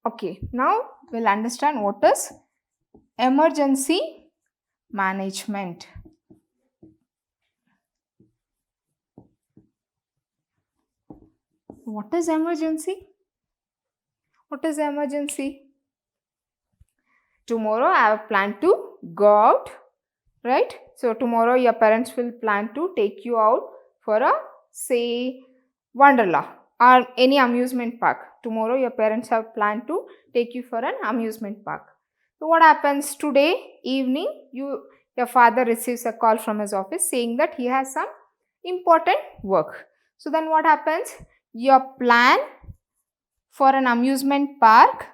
Okay, now we'll understand what is emergency management. What is emergency? What is emergency? Tomorrow I have planned to go out, right? So tomorrow your parents will plan to take you out for a, say, Wonderla or any amusement park. Tomorrow your parents have planned to take you for an amusement park. So what happens today evening? Your father receives a call from his office saying that he has some important work. So then what happens? Your plan for an amusement park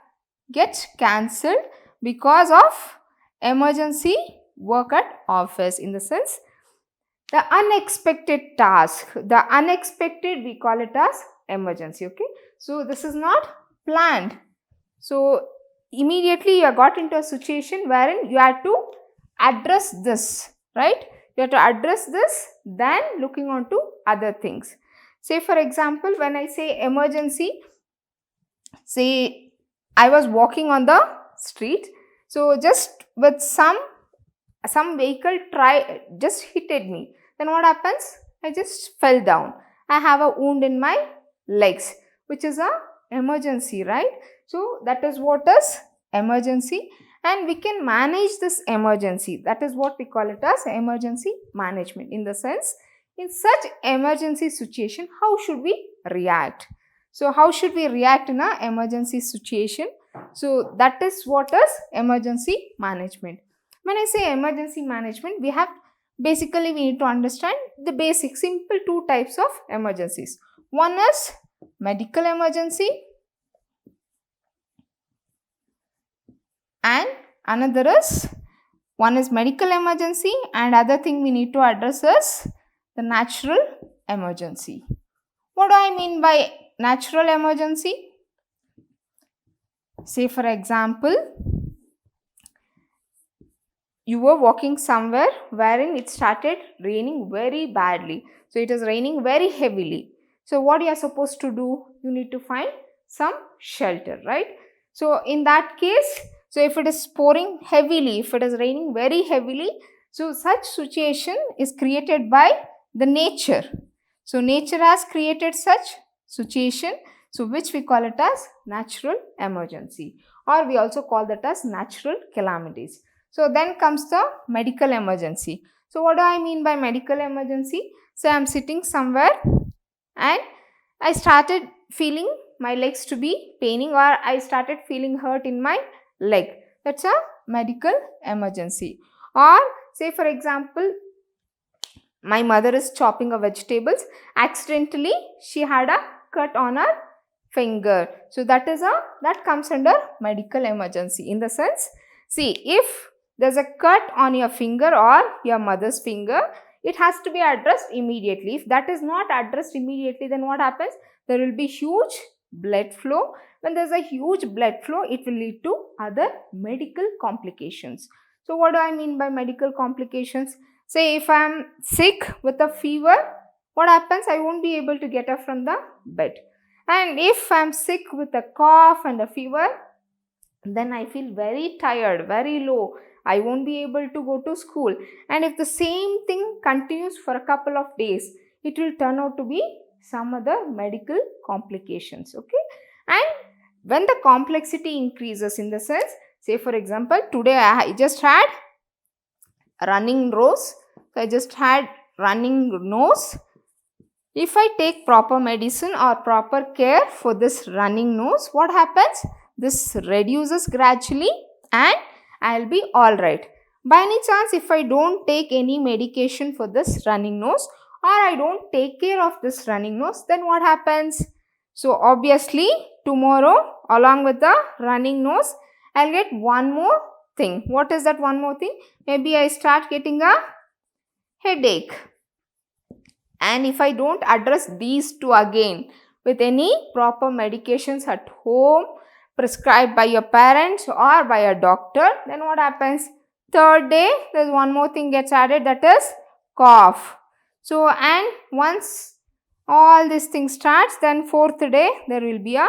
gets cancelled because of emergency work at office. In the sense, the unexpected task, the unexpected, we call it as emergency. Okay, so this is not planned. So immediately you got into a situation wherein you had to address this, right? You have to address this, then looking on to other things. Say for example, when I say emergency, say I was walking on the street, so just with some vehicle just hit me, then what happens? I just fell down. I have a wound in my legs, which is a emergency, right? So that is what is emergency, and we can manage this emergency. That is what we call it as emergency management. In the sense, in such emergency situation, how should we react? So how should we react in a emergency situation? So that is what is emergency management. When I say emergency management, we need to understand the basic simple two types of emergencies. One is medical emergency and another is, one is medical emergency and other thing we need to address is the natural emergency. What do I mean by natural emergency? Say for example, you were walking somewhere wherein it started raining very badly. So it is raining very heavily. So what you are supposed to do? You need to find some shelter, right? So in that case, so if it is pouring heavily, if it is raining very heavily, so such situation is created by the nature. So nature has created such situation, so which we call it as natural emergency, or we also call that as natural calamities. So then comes the medical emergency. So what do I mean by medical emergency? So I am sitting somewhere and I started feeling my legs to be paining, or I started feeling hurt in my leg. That's a medical emergency. Or say for example, my mother is chopping her vegetables. Accidentally, she had a cut on her finger. So that comes under medical emergency. In the sense, see, if there's a cut on your finger or your mother's finger, it has to be addressed immediately. If that is not addressed immediately, then what happens? There will be huge blood flow. When there's a huge blood flow, it will lead to other medical complications. So what do I mean by medical complications? Say if I am sick with a fever, what happens? I won't be able to get up from the bed. And if I am sick with a cough and a fever, then I feel very tired, very low. I won't be able to go to school. And if the same thing continues for a couple of days, it will turn out to be some other medical complications. Okay. And when the complexity increases, in the sense, say for example, today I just had running nose. I just had running nose. If I take proper medicine or proper care for this running nose, what happens? This reduces gradually and I'll be alright. By any chance, if I don't take any medication for this running nose, or I don't take care of this running nose, then what happens? So obviously tomorrow, along with the running nose, I'll get one more thing. What is that one more thing? Maybe I start getting a headache. And if I don't address these two again with any proper medications at home, prescribed by your parents or by a doctor, then what happens? Third day, there's one more thing gets added, that is cough. So, and once all these things starts, then fourth day, there will be a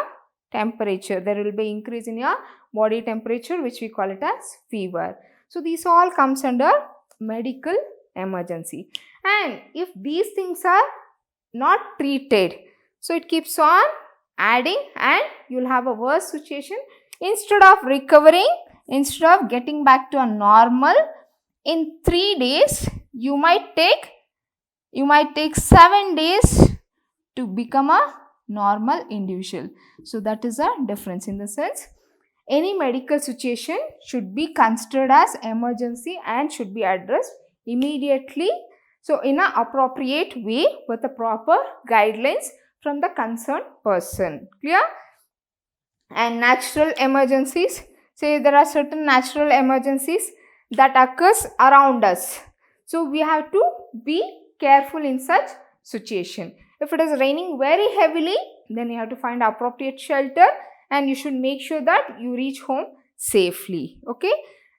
temperature. There will be increase in your body temperature, which we call it as fever. So these all comes under medical emergency. And if these things are not treated, so it keeps on adding and you'll have a worse situation. Instead of recovering, instead of getting back to a normal, in 3 days you might take 7 days to become a normal individual. So that is a difference. In the sense, any medical situation should be considered as emergency and should be addressed immediately, so in an appropriate way with the proper guidelines from the concerned person. Clear? And natural emergencies, say there are certain natural emergencies that occurs around us, so we have to be careful in such situation. If it is raining very heavily, then you have to find appropriate shelter and you should make sure that you reach home safely. Okay?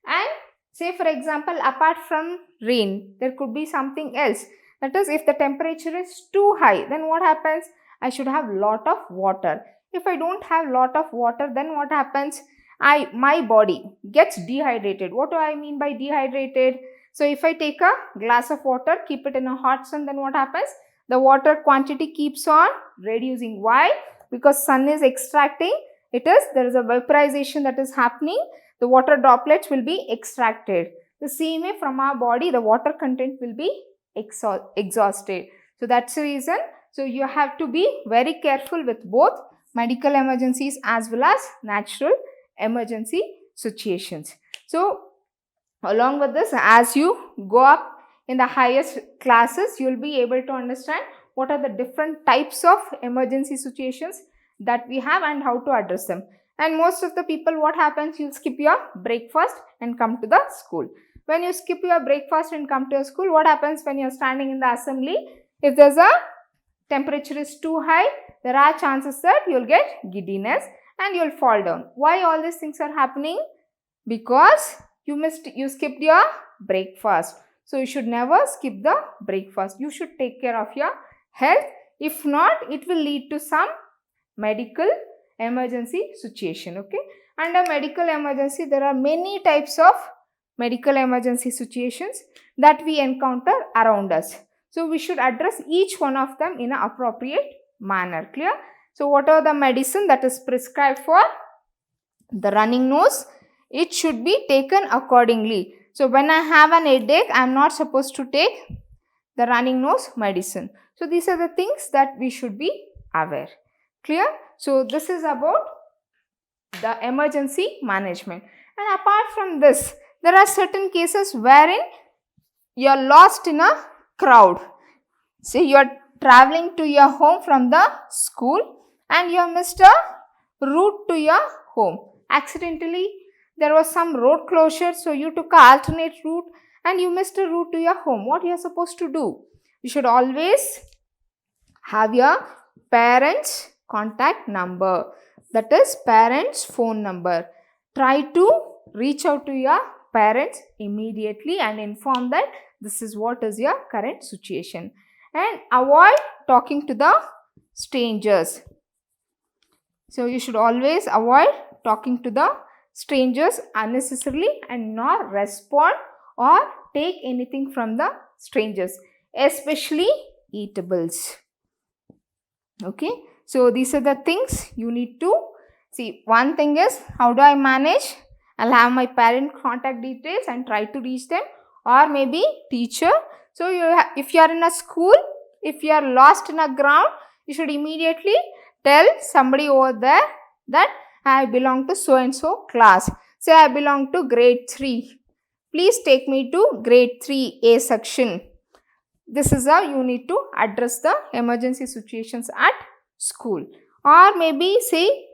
And say for example, apart from rain, there could be something else. That is, if the temperature is too high, then what happens? I should have lot of water. If I don't have lot of water, then what happens? My body gets dehydrated. What do I mean by dehydrated? So if I take a glass of water, keep it in a hot sun, then what happens? The water quantity keeps on reducing. Why? Because sun is extracting. There is a vaporization that is happening. The water droplets will be extracted. The same way from our body, the water content will be exhausted. So that's the reason. So you have to be very careful with both medical emergencies as well as natural emergency situations. So along with this, as you go up in the highest classes, you will be able to understand what are the different types of emergency situations that we have and how to address them. And most of the people, what happens, you'll skip your breakfast and come to the school. When you skip your breakfast and come to your school, what happens when you're standing in the assembly? If there's a temperature is too high, there are chances that you'll get giddiness and you'll fall down. Why all these things are happening? Because you skipped your breakfast. So you should never skip the breakfast. You should take care of your health. If not, it will lead to some medical emergency situation. Okay? Under medical emergency, there are many types of medical emergency situations that we encounter around us. So we should address each one of them in an appropriate manner. Clear? So what are the medicine that is prescribed for the running nose? It should be taken accordingly. So when I have an headache, I am not supposed to take the running nose medicine. So these are the things that we should be aware. Clear? So this is about the emergency management. And apart from this, there are certain cases wherein you are lost in a crowd. Say you are traveling to your home from the school and you have missed a route to your home. Accidentally, there was some road closure, so you took an alternate route and you missed a route to your home. What you are supposed to do? You should always have your parents' contact number, that is parents' phone number. Try to reach out to your parents immediately and inform that this is what is your current situation, and avoid talking to the strangers. So you should always avoid talking to the strangers unnecessarily and not respond or take anything from the strangers, especially eatables. Okay, so these are the things you need to see. One thing is, how do I manage? I'll have my parent contact details and try to reach them, or maybe teacher. So if you are in a school, if you are lost in a ground, you should immediately tell somebody over there that I belong to so and so class. Say I belong to grade 3. Please take me to grade 3A section. This is how you need to address the emergency situations at school. Or maybe say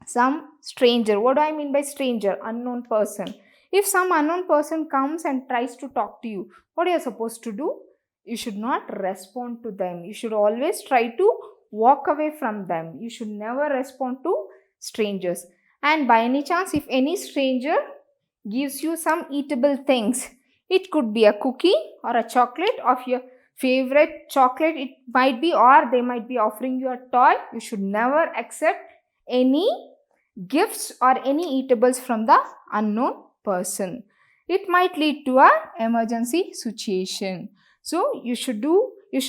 some stranger. What do I mean by stranger? Unknown person. If some unknown person comes and tries to talk to you, what are you supposed to do? You should not respond to them. You should always try to walk away from them. You should never respond to strangers. And by any chance, if any stranger gives you some eatable things, it could be a cookie or a chocolate of your favorite chocolate, it might be, or they might be offering you a toy. You should never accept any gifts or any eatables from the unknown person. It might lead to a emergency situation. So you should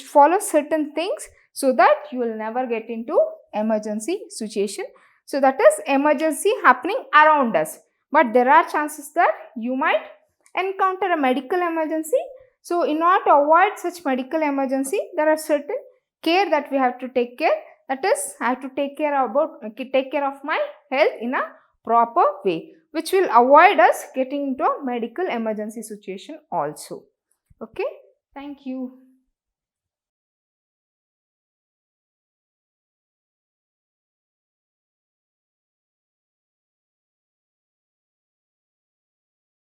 follow certain things so that you will never get into emergency situation. So that is emergency happening around us. But there are chances that you might encounter a medical emergency. So in order to avoid such medical emergency, there are certain care that we have to take care. That is, I have to take care of my health in a proper way, which will avoid us getting into a medical emergency situation also. Okay, thank you.